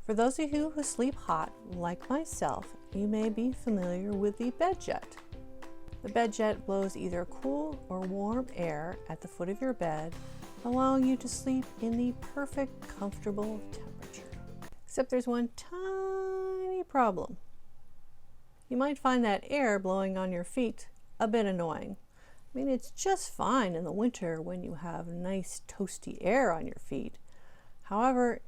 For those of you who sleep hot, like myself, you may be familiar with the BedJet. The BedJet blows either cool or warm air at the foot of your bed, allowing you to sleep in the perfect, comfortable temperature. Except there's one tiny problem. You might find that air blowing on your feet a bit annoying. I mean, it's just fine in the winter when you have nice toasty air on your feet. However,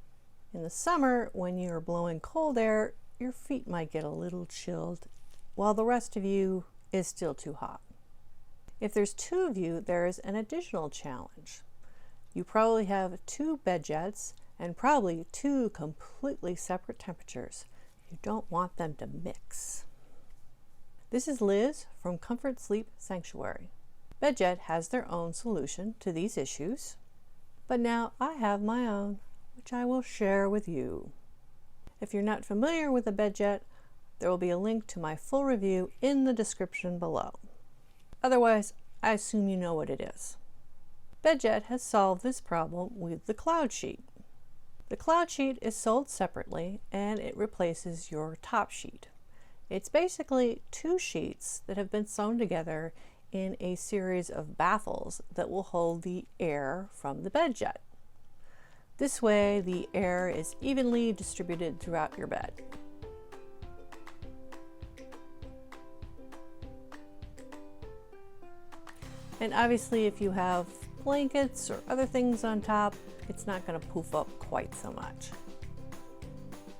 in the summer, when you're blowing cold air, your feet might get a little chilled, while the rest of you is still too hot. If there's two of you, there is an additional challenge. You probably have two BedJets and probably two completely separate temperatures. You don't want them to mix. This is Liz from Comfort Sleep Sanctuary. BedJet has their own solution to these issues, but now I have my own, which I will share with you. If you're not familiar with the BedJet, there will be a link to my full review in the description below. Otherwise, I assume you know what it is. BedJet has solved this problem with the Cloud Sheet. The Cloud Sheet is sold separately and it replaces your top sheet. It's basically two sheets that have been sewn together in a series of baffles that will hold the air from the BedJet. This way, the air is evenly distributed throughout your bed. And obviously, if you have blankets or other things on top, it's not going to poof up quite so much.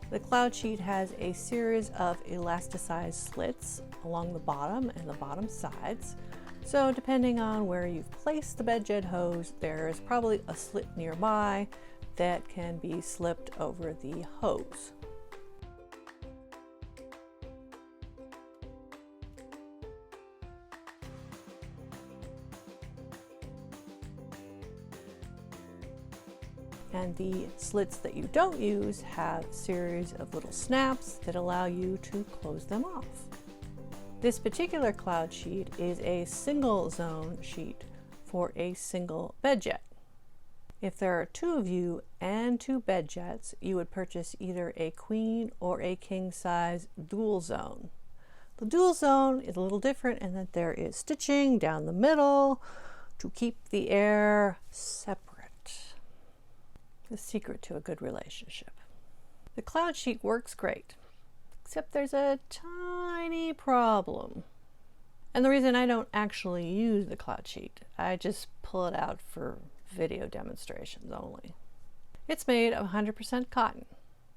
The Cloud Sheet has a series of elasticized slits along the bottom and the bottom sides. So depending on where you've placed the BedJet hose, there is probably a slit nearby that can be slipped over the hose. And the slits that you don't use have a series of little snaps that allow you to close them off. This particular Cloud Sheet is a single zone sheet for a single BedJet. If there are two of you and two BedJets, you would purchase either a queen or a king size dual zone. The dual zone is a little different in that there is stitching down the middle to keep the air separate. The secret to a good relationship. The Cloud Sheet works great, except there's a tiny problem. And the reason I don't actually use the Cloud Sheet, I just pull it out for video demonstrations only. It's made of 100% cotton.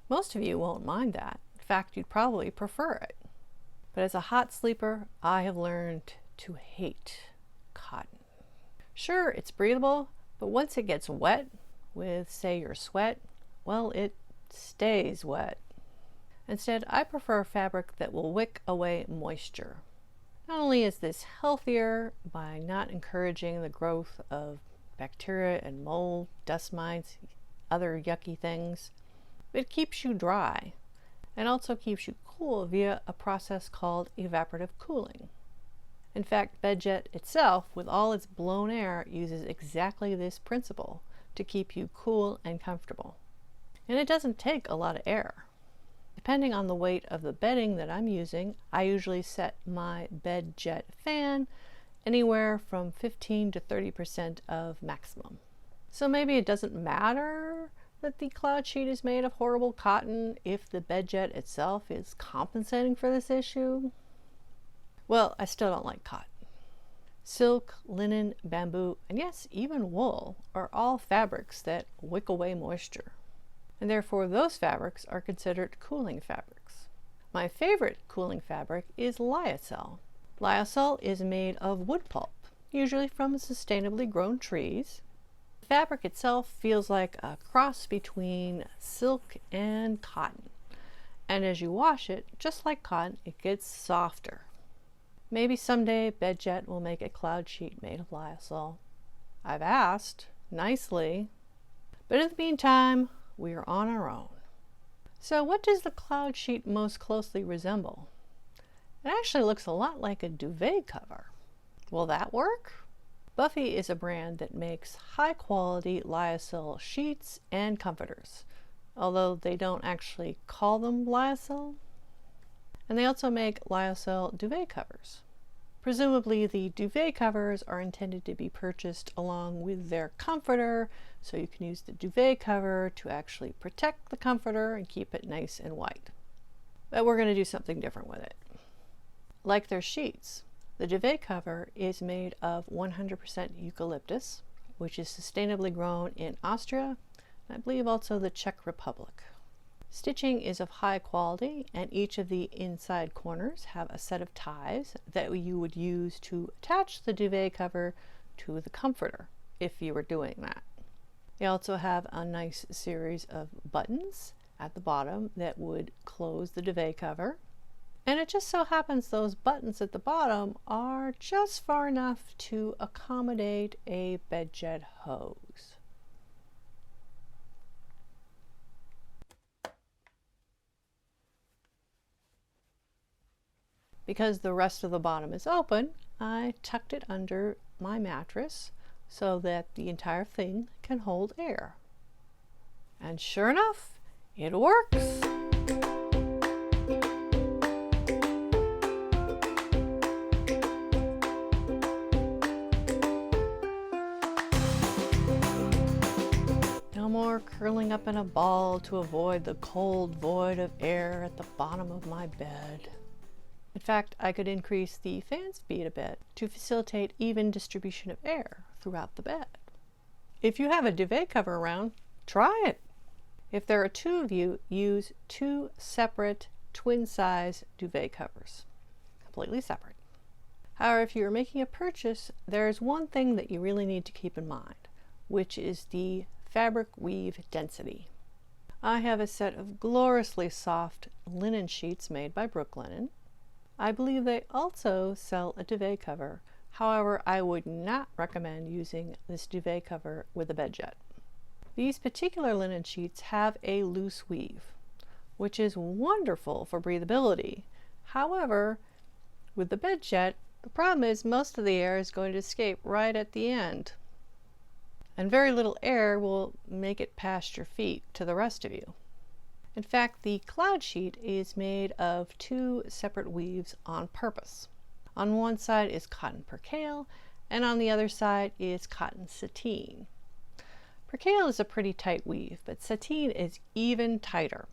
Most of you won't mind that. In fact, you'd probably prefer it. But as a hot sleeper, I have learned to hate cotton. Sure, it's breathable, but once it gets wet with, say, your sweat, well, it stays wet. Instead, I prefer fabric that will wick away moisture. Not only is this healthier by not encouraging the growth of bacteria and mold, dust mites, other yucky things, but it keeps you dry and also keeps you cool via a process called evaporative cooling. In fact, BedJet itself, with all its blown air, uses exactly this principle to keep you cool and comfortable. And it doesn't take a lot of air. Depending on the weight of the bedding that I'm using, I usually set my BedJet fan anywhere from 15 to 30% of maximum. So maybe it doesn't matter that the Cloud Sheet is made of horrible cotton if the BedJet itself is compensating for this issue. Well, I still don't like cotton. Silk, linen, bamboo, and yes, even wool are all fabrics that wick away moisture. And therefore those fabrics are considered cooling fabrics. My favorite cooling fabric is lyocell. Lyocell is made of wood pulp, usually from sustainably grown trees. The fabric itself feels like a cross between silk and cotton. And as you wash it, just like cotton, it gets softer. Maybe someday BedJet will make a Cloud Sheet made of lyocell. I've asked, nicely. But in the meantime, we are on our own. So what does the Cloud Sheet most closely resemble? It actually looks a lot like a duvet cover. Will that work? Buffy is a brand that makes high quality lyocell sheets and comforters. although they don't actually call them lyocell. And they also make lyocell duvet covers. Presumably the duvet covers are intended to be purchased along with their comforter, so you can use the duvet cover to actually protect the comforter and keep it nice and white. But we're going to do something different with it. Like their sheets, the duvet cover is made of 100% eucalyptus, which is sustainably grown in Austria, and I believe also the Czech Republic. Stitching is of high quality, and each of the inside corners have a set of ties that you would use to attach the duvet cover to the comforter if you were doing that. They also have a nice series of buttons at the bottom that would close the duvet cover. And it just so happens those buttons at the bottom are just far enough to accommodate a BedJet hose. Because the rest of the bottom is open, I tucked it under my mattress so that the entire thing can hold air. And sure enough, it works! No more curling up in a ball to avoid the cold void of air at the bottom of my bed. In fact, I could increase the fan speed a bit to facilitate even distribution of air throughout the bed. If you have a duvet cover around, try it. If there are two of you, use two separate twin-size duvet covers, completely separate. However, if you're making a purchase, there is one thing that you really need to keep in mind, which is the fabric weave density. I have a set of gloriously soft linen sheets made by Brooklinen. I believe they also sell a duvet cover. However, I would not recommend using this duvet cover with a BedJet. These particular linen sheets have a loose weave, which is wonderful for breathability. However, with the BedJet, the problem is most of the air is going to escape right at the end, and very little air will make it past your feet to the rest of you. In fact, the cloud sheet is made of two separate weaves on purpose. On one side is cotton percale, and on the other side is cotton sateen. Percale is a pretty tight weave, but sateen is even tighter.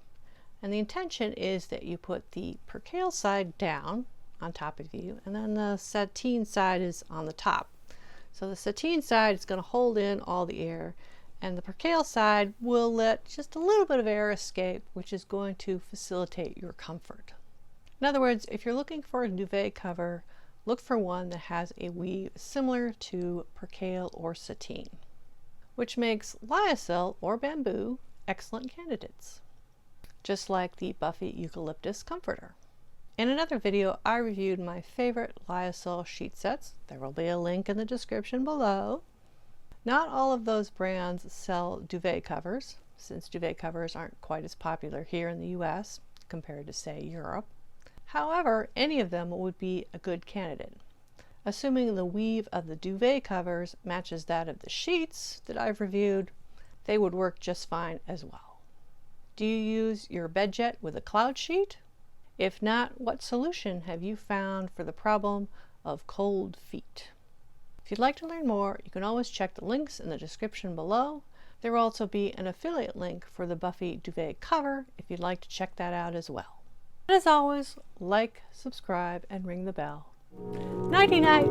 And the intention is that you put the percale side down on top of you, and then the sateen side is on the top. So the sateen side is going to hold in all the air, and the percale side will let just a little bit of air escape, which is going to facilitate your comfort. In other words, if you're looking for a duvet cover, look for one that has a weave similar to percale or sateen, which makes lyocell or bamboo excellent candidates, just like the Buffy Eucalyptus Comforter. In another video, I reviewed my favorite lyocell sheet sets. There will be a link in the description below. Not all of those brands sell duvet covers, since duvet covers aren't quite as popular here in the US compared to, say, Europe. However, any of them would be a good candidate, assuming the weave of the duvet covers matches that of the sheets that I've reviewed. They would work just fine as well. Do you use your BedJet with a cloud sheet? If not, what solution have you found for the problem of cold feet? If you'd like to learn more, you can always check the links in the description below. There will also be an affiliate link for the Buffy duvet cover if you'd like to check that out as well. And as always, like, subscribe, and ring the bell. Nighty night!